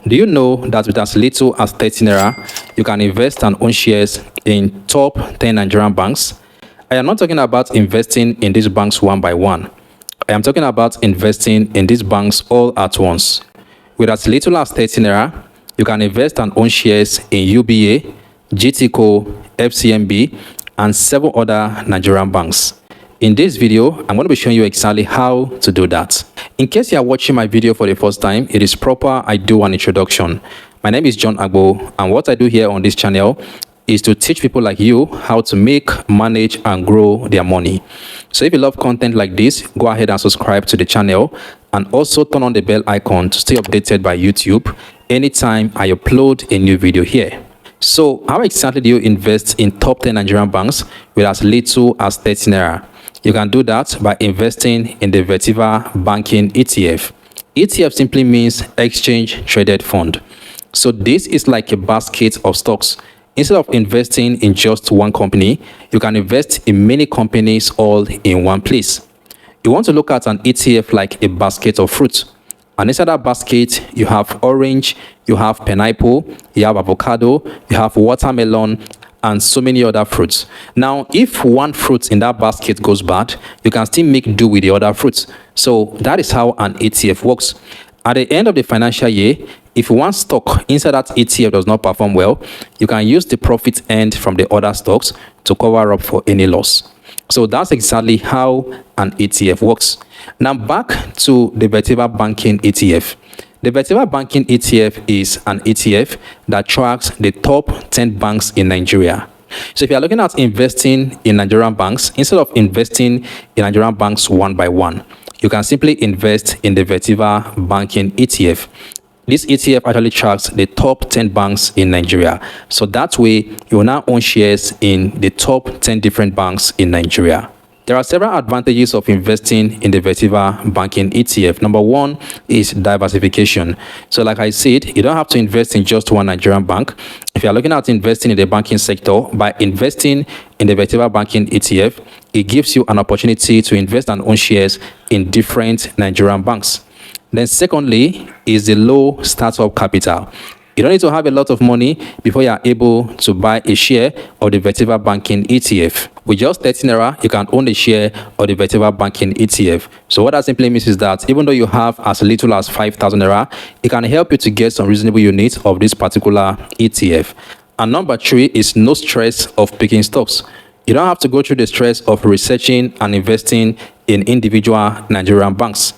Do you know that with as little as 30 naira, you can invest and own shares in top 10 Nigerian banks? I am not talking about investing in these banks one by one. I am talking about investing in these banks all at once. With as little as 30 naira, you can invest and own shares in UBA, GTCO, FCMB, and 7 other Nigerian banks. In this video, I'm going to be showing you exactly how to do that. In case you are watching my video for the first time, it is proper I do an introduction. My name is John Agbo, and what I do here on this channel is to teach people like you how to make, manage, and grow their money. So if you love content like this, go ahead and subscribe to the channel, and also turn on the bell icon to stay updated by YouTube anytime I upload a new video here. So how exactly do you invest in top 10 Nigerian banks with as little as 30 naira? You can do that by investing in the Vertiva Banking ETF. ETF simply means exchange traded fund. So this is like a basket of stocks. Instead of investing in just one company, you can invest in many companies all in one place. You want to look at an ETF like a basket of fruits. And inside that basket, you have orange, you have pineapple, you have avocado, you have watermelon, and so many other fruits. Now, if one fruit in that basket goes bad, you can still make do with the other fruits. So that is how an ETF works. At the end of the financial year, if one stock inside that ETF does not perform well, you can use the profit earned from the other stocks to cover up for any loss. So that's exactly how an ETF works. Now back to the Vertiva Banking ETF. The Vertiva Banking ETF is an ETF that tracks the top 10 banks in Nigeria. So if you are looking at investing in Nigerian banks, instead of investing in Nigerian banks one by one, you can simply invest in the Vertiva Banking ETF. This ETF actually tracks the top 10 banks in Nigeria. So that way, you will now own shares in the top 10 different banks in Nigeria. There are several advantages of investing in the Vertiva Banking ETF. Number one is diversification. So like I said, you don't have to invest in just one Nigerian bank. If you are looking at investing in the banking sector, by investing in the Vertiva Banking ETF, it gives you an opportunity to invest and own shares in different Nigerian banks. Then secondly is the low startup capital. You don't need to have a lot of money before you are able to buy a share of the Vertiva Banking ETF. With just 30 naira, you can own a share of the Vertiva Banking ETF. So what that simply means is that even though you have as little as 5,000 naira, it can help you to get some reasonable units of this particular ETF. And number 3 is no stress of picking stocks. You don't have to go through the stress of researching and investing in individual Nigerian banks.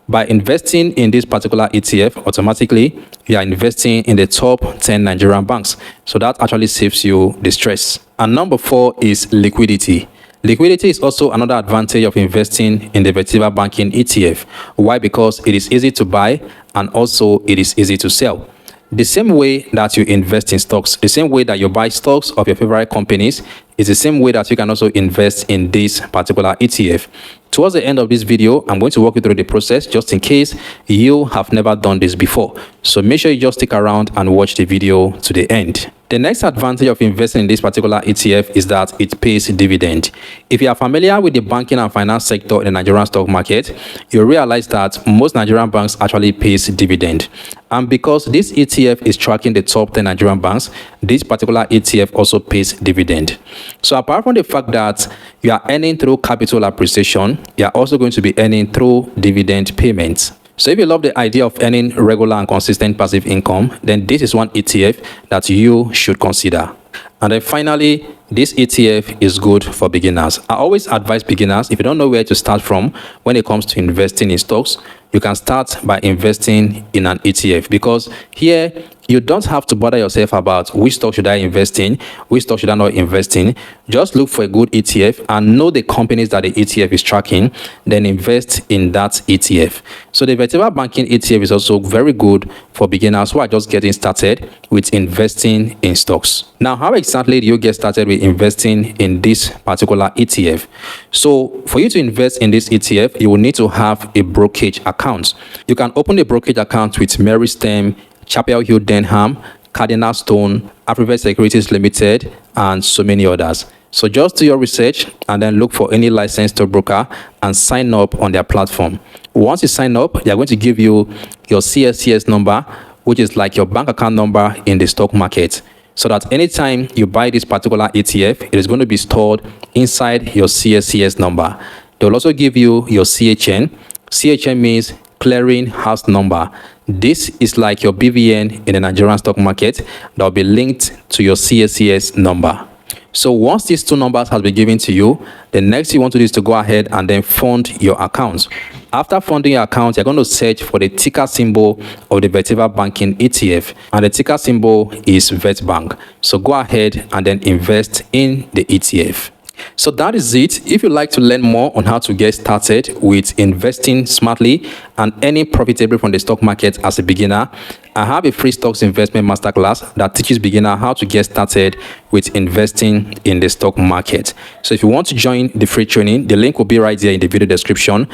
By investing in this particular ETF, automatically, you are investing in the top 10 Nigerian banks. So that actually saves you the stress. And number 4 is liquidity. Liquidity is also another advantage of investing in the Vertiva Banking ETF. Why? Because it is easy to buy and also it is easy to sell. The same way that you invest in stocks, the same way that you buy stocks of your favorite companies, is the same way that you can also invest in this particular ETF. Towards the end of this video, I'm going to walk you through the process just in case you have never done this before. So make sure you just stick around and watch the video to the end. The next advantage of investing in this particular ETF is that it pays dividend. If you are familiar with the banking and finance sector in the Nigerian stock market, you realize that most Nigerian banks actually pays dividend. And because this ETF is tracking the top 10 Nigerian banks, this particular ETF also pays dividend. So apart from the fact that you are earning through capital appreciation, you are also going to be earning through dividend payments. So if you love the idea of earning regular and consistent passive income, then this is one ETF that you should consider. And then finally, this ETF is good for beginners. I always advise beginners, if you don't know where to start from when it comes to investing in stocks, you can start by investing in an ETF, because here you don't have to bother yourself about which stock should I invest in, which stock should I not invest in. Just look for a good ETF and know the companies that the ETF is tracking, then invest in that ETF. So the Vertiva Banking ETF is also very good for beginners who are just getting started with investing in stocks. Now, how exactly do you get started with investing in this particular ETF? So for you to invest in this ETF, you will need to have a brokerage account. You can open a brokerage account with Mary Stem, Chapel Hill Denham, Cardinal Stone, Afrivet Securities Limited, and so many others. So just do your research and then look for any licensed stockbroker and sign up on their platform. Once you sign up, they are going to give you your CSCS number, which is like your bank account number in the stock market. So that anytime you buy this particular ETF, it is going to be stored inside your CSCS number. They will also give you your CHN. CHN means clearing house number. This is like your BVN in the Nigerian stock market that will be linked to your CSCS number. So once these two numbers has been given to you, the next you want to do is to go ahead and then fund your account. After funding your account, you're going to search for the ticker symbol of the Vertiva Banking ETF, and the ticker symbol is VETBank. So go ahead and then invest in the ETF. So that is it. If you'd like to learn more on how to get started with investing smartly and earning profitably from the stock market as a beginner, I have a free stocks investment masterclass that teaches beginners how to get started with investing in the stock market. So if you want to join the free training, the link will be right there in the video description.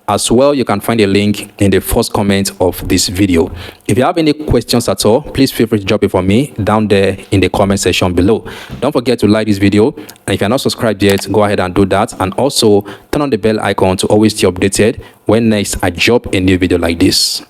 As well, you can find a link in the first comment of this video. If you have any questions at all, please feel free to drop it for me down there in the comment section below. Don't forget to like this video, and if you're not subscribed yet, go ahead and do that, and also turn on the bell icon to always stay updated when next I drop a new video like this.